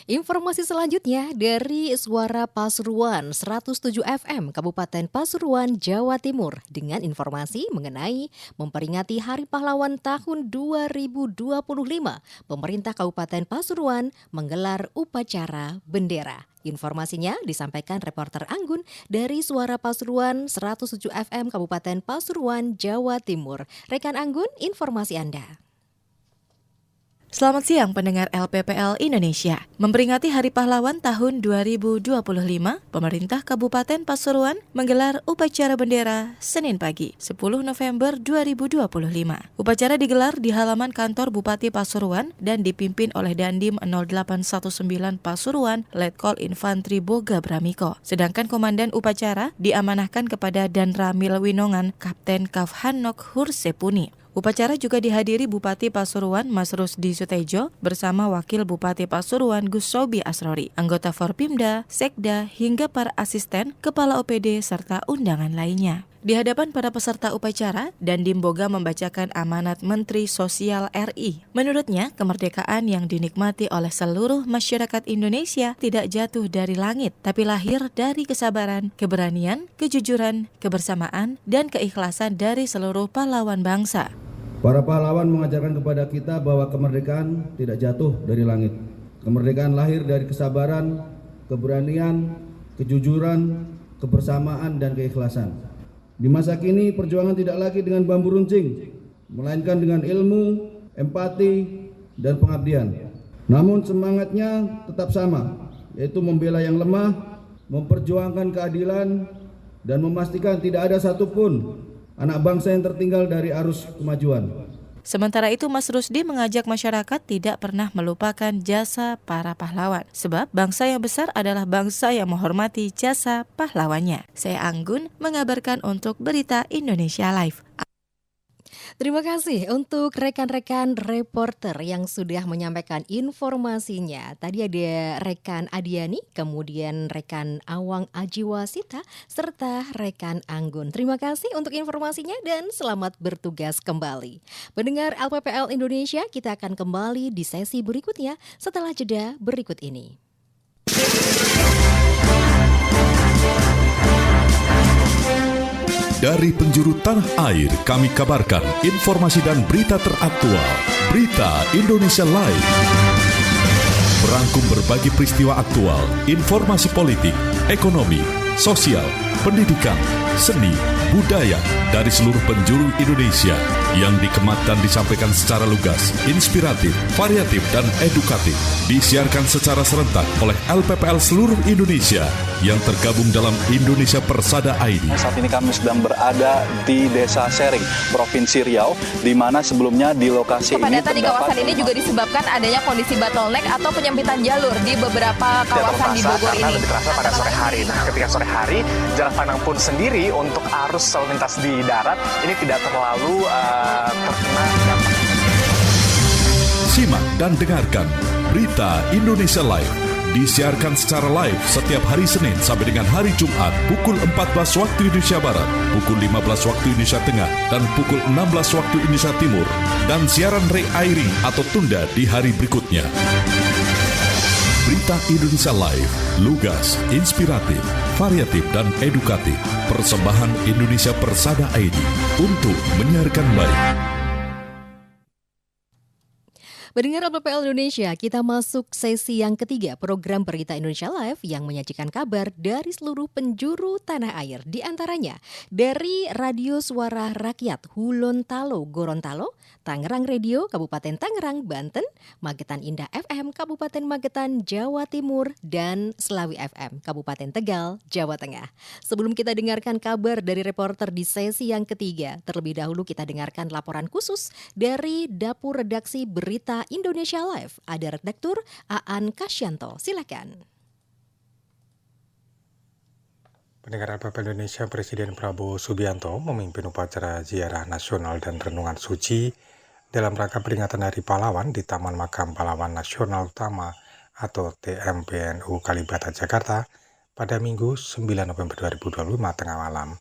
Informasi selanjutnya dari Suara Pasuruan 107 FM Kabupaten Pasuruan, Jawa Timur dengan informasi mengenai memperingati Hari Pahlawan tahun 2025. Pemerintah Kabupaten Pasuruan menggelar upacara bendera. Informasinya disampaikan reporter Anggun dari Suara Pasuruan 107 FM Kabupaten Pasuruan, Jawa Timur. Rekan Anggun, informasi Anda. Selamat siang pendengar LPPL Indonesia. Memperingati Hari Pahlawan tahun 2025, pemerintah Kabupaten Pasuruan menggelar upacara bendera Senin pagi, 10 November 2025. Upacara digelar di halaman kantor Bupati Pasuruan dan dipimpin oleh Dandim 0819 Pasuruan, Letkol Infantri Boga Bramiko. Sedangkan komandan upacara diamanahkan kepada Dan Ramil Winongan, Kapten Kavhanok Hursepuni. Upacara juga dihadiri Bupati Pasuruan Mas Rusdi Sutejo bersama Wakil Bupati Pasuruan Gus Sobi Asrori, anggota Forpimda, Sekda, hingga para asisten, kepala OPD, serta undangan lainnya. Di hadapan para peserta upacara, Dandim Boga membacakan amanat Menteri Sosial RI. Menurutnya, kemerdekaan yang dinikmati oleh seluruh masyarakat Indonesia tidak jatuh dari langit, tapi lahir dari kesabaran, keberanian, kejujuran, kebersamaan, dan keikhlasan dari seluruh pahlawan bangsa. Para pahlawan mengajarkan kepada kita bahwa kemerdekaan tidak jatuh dari langit. Kemerdekaan lahir dari kesabaran, keberanian, kejujuran, kebersamaan, dan keikhlasan. Di masa kini perjuangan tidak lagi dengan bambu runcing, melainkan dengan ilmu, empati, dan pengabdian. Namun semangatnya tetap sama, yaitu membela yang lemah, memperjuangkan keadilan, dan memastikan tidak ada satupun anak bangsa yang tertinggal dari arus kemajuan. Sementara itu, Mas Rusdi mengajak masyarakat tidak pernah melupakan jasa para pahlawan. Sebab bangsa yang besar adalah bangsa yang menghormati jasa pahlawannya. Saya Anggun mengabarkan untuk Berita Indonesia Live. Terima kasih untuk rekan-rekan reporter yang sudah menyampaikan informasinya. Tadi ada rekan Adiani, kemudian rekan Awang Ajiwasita, serta rekan Anggun. Terima kasih untuk informasinya dan selamat bertugas kembali. Pendengar LPPL Indonesia, kita akan kembali di sesi berikutnya setelah jeda berikut ini. Dari penjuru tanah air, kami kabarkan informasi dan berita teraktual. Berita Indonesia Live. Merangkum berbagai peristiwa aktual, informasi politik, ekonomi, sosial, pendidikan, seni, budaya dari seluruh penjuru Indonesia yang dikemat dan disampaikan secara lugas, inspiratif, variatif, dan edukatif. Disiarkan secara serentak oleh LPPL seluruh Indonesia yang tergabung dalam Indonesia Persada ID. Saat ini kami sedang berada di Desa Sering, Provinsi Riau, di mana sebelumnya di lokasi ini kepadatan di kawasan ini juga disebabkan adanya kondisi bottleneck atau penyempitan jalur di beberapa kawasan di Bogor ini. Lebih terasa pada sore hari. Nah, ketika sore hari, jalan pandang pun sendiri untuk arus lalu lintas di darat ini tidak terlalu terkena dampak. Simak dan dengarkan Berita Indonesia Live. Disiarkan secara live setiap hari Senin sampai dengan hari Jumat pukul 14 waktu Indonesia Barat, pukul 15 waktu Indonesia Tengah, dan pukul 16 waktu Indonesia Timur. Dan siaran re-airing atau tunda di hari berikutnya. Berita Indonesia Live, lugas, inspiratif, variatif, dan edukatif. Persembahan Indonesia Persada ID untuk menyiarkan baik. Pendengar LPPL Indonesia, kita masuk sesi yang ketiga program Berita Indonesia Live yang menyajikan kabar dari seluruh penjuru tanah air. Di antaranya dari Radio Suara Rakyat Hulontalo, Gorontalo, Tangerang Radio, Kabupaten Tangerang, Banten, Magetan Indah FM, Kabupaten Magetan, Jawa Timur, dan Slawi FM, Kabupaten Tegal, Jawa Tengah. Sebelum kita dengarkan kabar dari reporter di sesi yang ketiga, terlebih dahulu kita dengarkan laporan khusus dari Dapur Redaksi Berita Indonesia Live. Ada redaktur Aan Kasyanto. Silakan. Pendengar LPPL Indonesia, Presiden Prabowo Subianto memimpin upacara ziarah nasional dan renungan suci dalam rangka peringatan Hari Pahlawan di Taman Makam Pahlawan Nasional Utama atau TMPNU Kalibata, Jakarta pada Minggu 9 November 2025 tengah malam.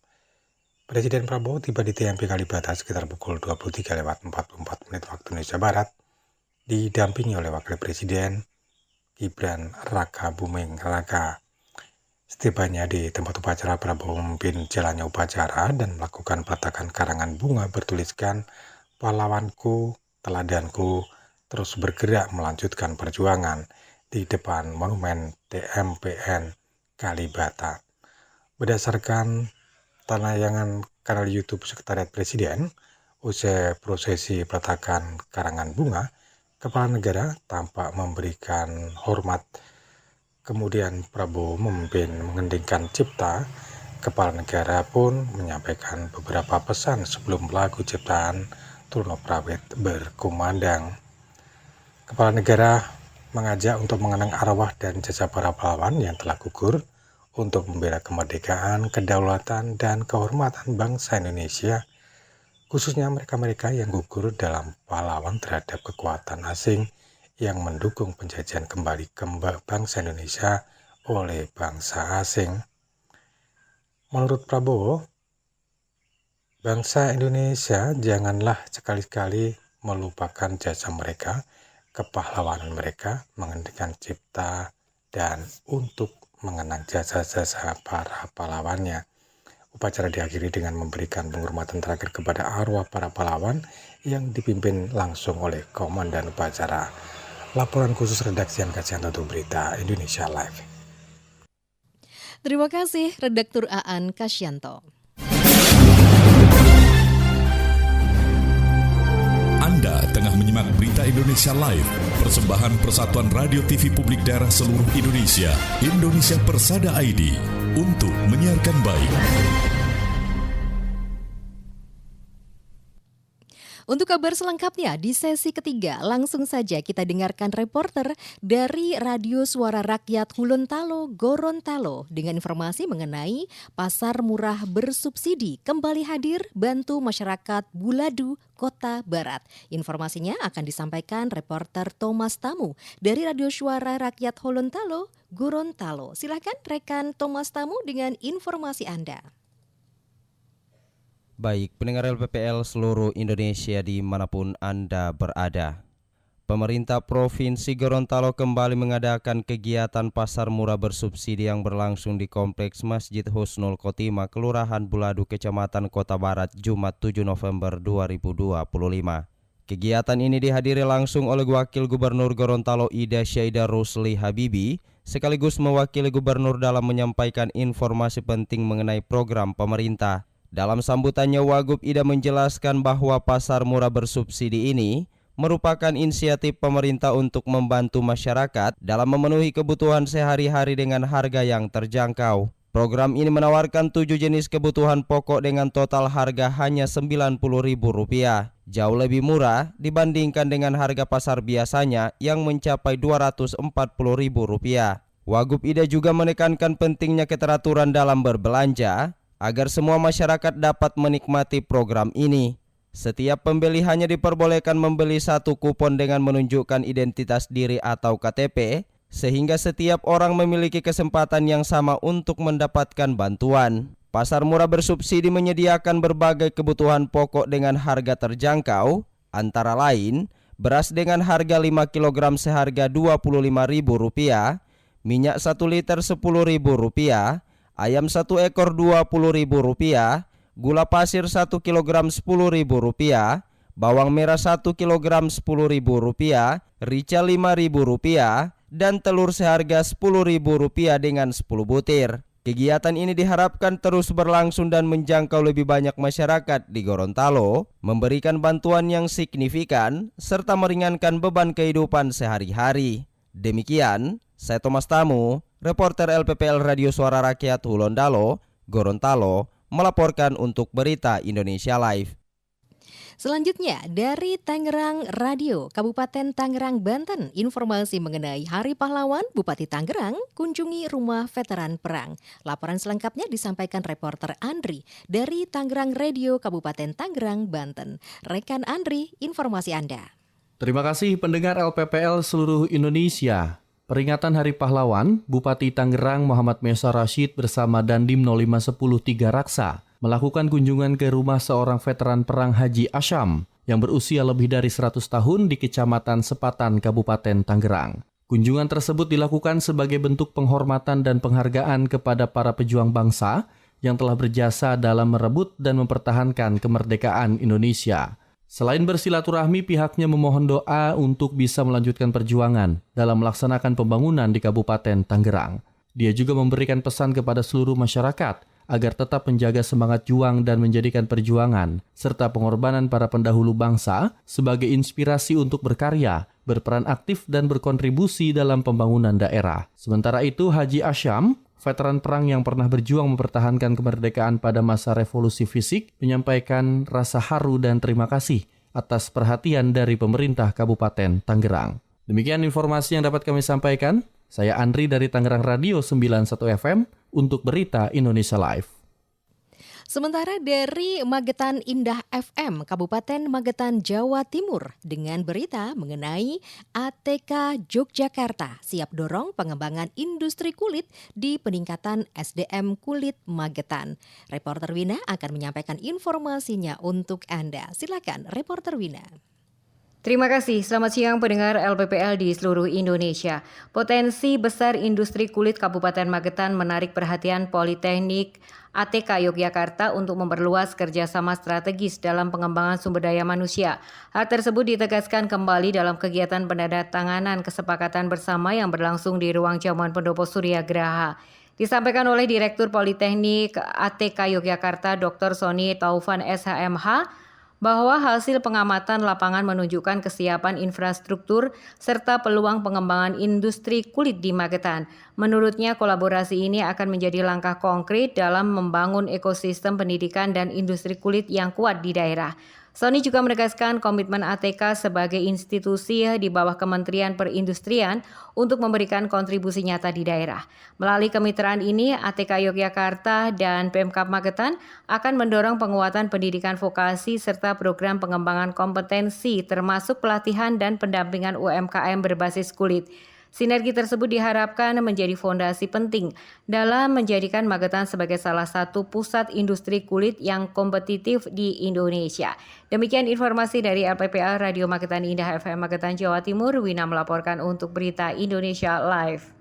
Presiden Prabowo tiba di TMP Kalibata sekitar pukul 23:44 waktu Indonesia Barat, didampingi oleh Wakil Presiden Gibran Raka Buming Raka. Setibanya di tempat upacara, Prabowo memimpin jalannya upacara dan melakukan peletakan karangan bunga bertuliskan "Pahlawanku, teladanku, terus bergerak melanjutkan perjuangan" di depan monumen TMPN Kalibata. Berdasarkan tayangan kanal YouTube Sekretariat Presiden, usai prosesi peletakan karangan bunga, Kepala Negara tampak memberikan hormat. Kemudian Prabowo memimpin mengendingkan cipta. Kepala Negara pun menyampaikan beberapa pesan sebelum lagu ciptaan Turno Prawit berkumandang. Kepala Negara mengajak untuk mengenang arwah dan jasa para pahlawan yang telah gugur untuk membela kemerdekaan, kedaulatan, dan kehormatan bangsa Indonesia, khususnya mereka-mereka yang gugur dalam pahlawan terhadap kekuatan asing yang mendukung penjajahan kembali ke bangsa Indonesia oleh bangsa asing. Menurut Prabowo, bangsa Indonesia janganlah sekali-kali melupakan jasa mereka, kepahlawanan mereka, menghentikan cipta, dan untuk mengenang jasa-jasa para pahlawannya. Upacara diakhiri dengan memberikan penghormatan terakhir kepada arwah para pahlawan yang dipimpin langsung oleh Komandan Upacara. Laporan khusus redaksi An Kasyanto untuk Berita Indonesia Live. Terima kasih Redaktur Aan Kasyanto. Anda tengah menyimak Berita Indonesia Live, persembahan Persatuan Radio TV Publik Daerah seluruh Indonesia, Indonesia Persada ID, untuk menyiarkan baik. Untuk kabar selengkapnya di sesi ketiga, langsung saja kita dengarkan reporter dari Radio Suara Rakyat Gorontalo, Gorontalo dengan informasi mengenai pasar murah bersubsidi kembali hadir bantu masyarakat Buladu, Kota Barat. Informasinya akan disampaikan reporter Thomas Tamu dari Radio Suara Rakyat Gorontalo, Gorontalo. Silakan rekan Thomas Tamu dengan informasi Anda. Baik, pendengar LPPL seluruh Indonesia dimanapun Anda berada. Pemerintah Provinsi Gorontalo kembali mengadakan kegiatan pasar murah bersubsidi yang berlangsung di Kompleks Masjid Husnul Khotimah, Kelurahan Buladu, Kecamatan Kota Barat, Jumat 7 November 2025. Kegiatan ini dihadiri langsung oleh Wakil Gubernur Gorontalo Ida Syaida Rusli Habibi, sekaligus mewakili Gubernur dalam menyampaikan informasi penting mengenai program pemerintah. Dalam sambutannya, Wagub Ida menjelaskan bahwa pasar murah bersubsidi ini merupakan inisiatif pemerintah untuk membantu masyarakat dalam memenuhi kebutuhan sehari-hari dengan harga yang terjangkau. Program ini menawarkan 7 jenis kebutuhan pokok dengan total harga hanya Rp90.000, jauh lebih murah dibandingkan dengan harga pasar biasanya yang mencapai Rp240.000. Wagub Ida juga menekankan pentingnya keteraturan dalam berbelanja agar semua masyarakat dapat menikmati program ini. Setiap pembeli hanya diperbolehkan membeli 1 kupon dengan menunjukkan identitas diri atau KTP, sehingga setiap orang memiliki kesempatan yang sama untuk mendapatkan bantuan. Pasar murah bersubsidi menyediakan berbagai kebutuhan pokok dengan harga terjangkau, antara lain beras dengan harga 5 kg seharga Rp25.000, minyak 1 liter Rp10.000, ayam 1 ekor Rp20.000, gula pasir 1 kg Rp10.000, bawang merah 1 kg Rp10.000, rica Rp5.000, dan telur seharga Rp10.000 dengan 10 butir. Kegiatan ini diharapkan terus berlangsung dan menjangkau lebih banyak masyarakat di Gorontalo, memberikan bantuan yang signifikan, serta meringankan beban kehidupan sehari-hari. Demikian, saya Thomas Tamu, reporter LPPL Radio Suara Rakyat Gorontalo, Gorontalo, melaporkan untuk Berita Indonesia Live. Selanjutnya dari Tangerang Radio, Kabupaten Tangerang, Banten, informasi mengenai Hari Pahlawan, Bupati Tangerang kunjungi rumah veteran perang. Laporan selengkapnya disampaikan reporter Andri dari Tangerang Radio, Kabupaten Tangerang, Banten. Rekan Andri, informasi Anda. Terima kasih pendengar LPPL seluruh Indonesia. Peringatan Hari Pahlawan, Bupati Tangerang Muhammad Mesa Rashid bersama Dandim 0510 Tiga Raksa melakukan kunjungan ke rumah seorang veteran perang Haji Asyam yang berusia lebih dari 100 tahun di Kecamatan Sepatan, Kabupaten Tangerang. Kunjungan tersebut dilakukan sebagai bentuk penghormatan dan penghargaan kepada para pejuang bangsa yang telah berjasa dalam merebut dan mempertahankan kemerdekaan Indonesia. Selain bersilaturahmi, pihaknya memohon doa untuk bisa melanjutkan perjuangan dalam melaksanakan pembangunan di Kabupaten Tangerang. Dia juga memberikan pesan kepada seluruh masyarakat agar tetap menjaga semangat juang dan menjadikan perjuangan serta pengorbanan para pendahulu bangsa sebagai inspirasi untuk berkarya, berperan aktif dan berkontribusi dalam pembangunan daerah. Sementara itu, Haji Asyam, veteran perang yang pernah berjuang mempertahankan kemerdekaan pada masa revolusi fisik, menyampaikan rasa haru dan terima kasih atas perhatian dari pemerintah Kabupaten Tangerang. Demikian informasi yang dapat kami sampaikan. Saya Andri dari Tangerang Radio 91 FM untuk Berita Indonesia Live. Sementara dari Magetan Indah FM, Kabupaten Magetan, Jawa Timur, dengan berita mengenai ATK Yogyakarta siap dorong pengembangan industri kulit di peningkatan SDM kulit Magetan. Reporter Wina akan menyampaikan informasinya untuk Anda. Silakan, Reporter Wina. Terima kasih. Selamat siang pendengar LPPL di seluruh Indonesia. Potensi besar industri kulit Kabupaten Magetan menarik perhatian Politeknik ATK Yogyakarta untuk memperluas kerjasama strategis dalam pengembangan sumber daya manusia. Hal tersebut ditegaskan kembali dalam kegiatan penandatanganan kesepakatan bersama yang berlangsung di Ruang Jamuan Pendopo Surya Graha. Disampaikan oleh Direktur Politeknik ATK Yogyakarta Dr. Sony Taufan SHMH, bahwa hasil pengamatan lapangan menunjukkan kesiapan infrastruktur serta peluang pengembangan industri kulit di Magetan. Menurutnya, kolaborasi ini akan menjadi langkah konkret dalam membangun ekosistem pendidikan dan industri kulit yang kuat di daerah. Sony juga menegaskan komitmen ATK sebagai institusi di bawah Kementerian Perindustrian untuk memberikan kontribusi nyata di daerah. Melalui kemitraan ini, ATK Yogyakarta dan Pemkab Magetan akan mendorong penguatan pendidikan vokasi serta program pengembangan kompetensi termasuk pelatihan dan pendampingan UMKM berbasis kulit. Sinergi tersebut diharapkan menjadi fondasi penting dalam menjadikan Magetan sebagai salah satu pusat industri kulit yang kompetitif di Indonesia. Demikian informasi dari LPPL Radio Magetan Indah FM Magetan, Jawa Timur. Wina melaporkan untuk Berita Indonesia Live.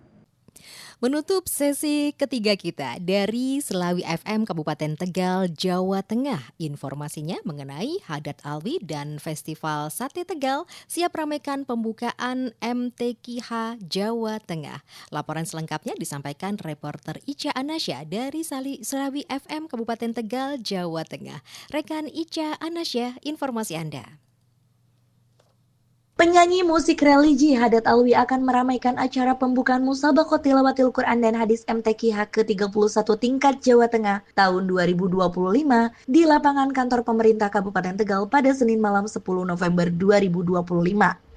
Menutup sesi ketiga kita dari Selawi FM Kabupaten Tegal, Jawa Tengah. Informasinya mengenai Hadat Alwi dan Festival Sate Tegal siap ramaikan pembukaan MTQH Jawa Tengah. Laporan selengkapnya disampaikan reporter Ica Anasya dari Selawi FM Kabupaten Tegal, Jawa Tengah. Rekan Ica Anasya, informasi Anda. Penyanyi musik religi Hadat Alwi akan meramaikan acara pembukaan Musabaqah Tilawatil Quran dan Hadis MTQH ke-31 tingkat Jawa Tengah tahun 2025 di lapangan kantor pemerintah Kabupaten Tegal pada Senin malam 10 November 2025.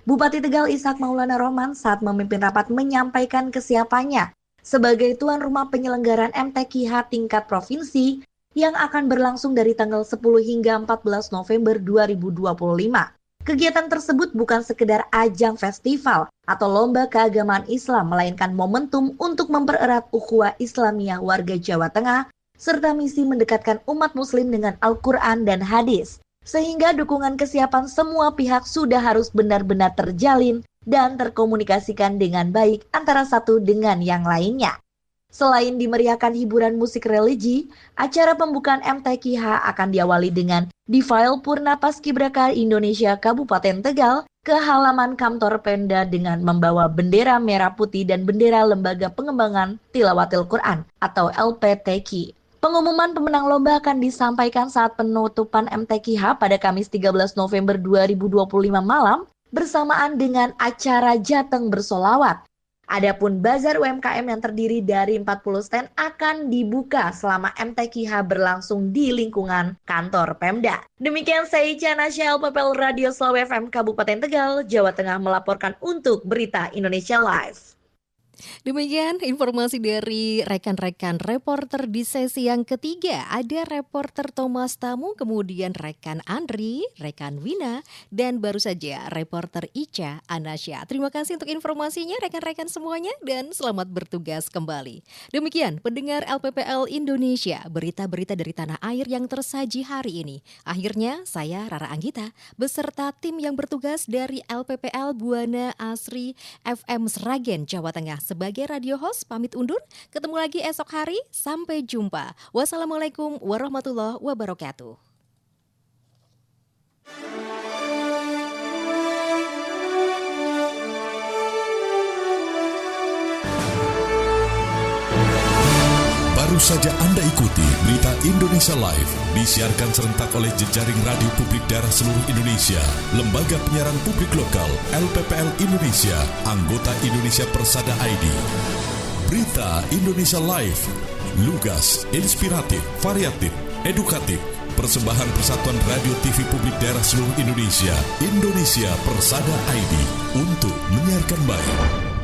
Bupati Tegal Ishak Maulana Rohman saat memimpin rapat menyampaikan kesiapannya sebagai tuan rumah penyelenggaraan MTQH tingkat provinsi yang akan berlangsung dari tanggal 10 hingga 14 November 2025. Kegiatan tersebut bukan sekedar ajang festival atau lomba keagamaan Islam, melainkan momentum untuk mempererat ukhuwah Islamiyah warga Jawa Tengah, serta misi mendekatkan umat muslim dengan Al-Quran dan hadis. Sehingga dukungan kesiapan semua pihak sudah harus benar-benar terjalin dan terkomunikasikan dengan baik antara satu dengan yang lainnya. Selain dimeriahkan hiburan musik religi, acara pembukaan MTQH akan diawali dengan Difail Purna Paskibraka Indonesia Kabupaten Tegal ke halaman kantor Pemda dengan membawa bendera merah putih dan bendera Lembaga Pengembangan Tilawatil Quran atau LPTQ. Pengumuman pemenang lomba akan disampaikan saat penutupan MTQH pada Kamis 13 November 2025 malam bersamaan dengan acara Jateng Bersolawat. Adapun bazar UMKM yang terdiri dari 40 stand akan dibuka selama MTQH berlangsung di lingkungan kantor Pemda. Demikian saya Ica Anasya, LPPL Radio Selawi FM Kabupaten Tegal, Jawa Tengah melaporkan untuk Berita Indonesia Live. Demikian informasi dari rekan-rekan reporter di sesi yang ketiga. Ada reporter Thomas Tamu, kemudian rekan Andri, rekan Wina, dan baru saja reporter Ica Anasya. Terima kasih untuk informasinya rekan-rekan semuanya dan selamat bertugas kembali. Demikian pendengar LPPL Indonesia, berita-berita dari tanah air yang tersaji hari ini. Akhirnya saya Rara Anggita beserta tim yang bertugas dari LPPL Buana Asri FM Sragen, Jawa Tengah sebagai radio host pamit undur. Ketemu lagi esok hari. Sampai jumpa. Wassalamualaikum warahmatullahi wabarakatuh. Baru saja Anda ikuti Berita Indonesia Live, disiarkan serentak oleh jejaring radio publik daerah seluruh Indonesia, Lembaga Penyiaran Publik Lokal, LPPL Indonesia, anggota Indonesia Persada ID. Berita Indonesia Live, lugas, inspiratif, variatif, edukatif, persembahan Persatuan Radio TV Publik Daerah seluruh Indonesia, Indonesia Persada ID, untuk menyiarkan baik.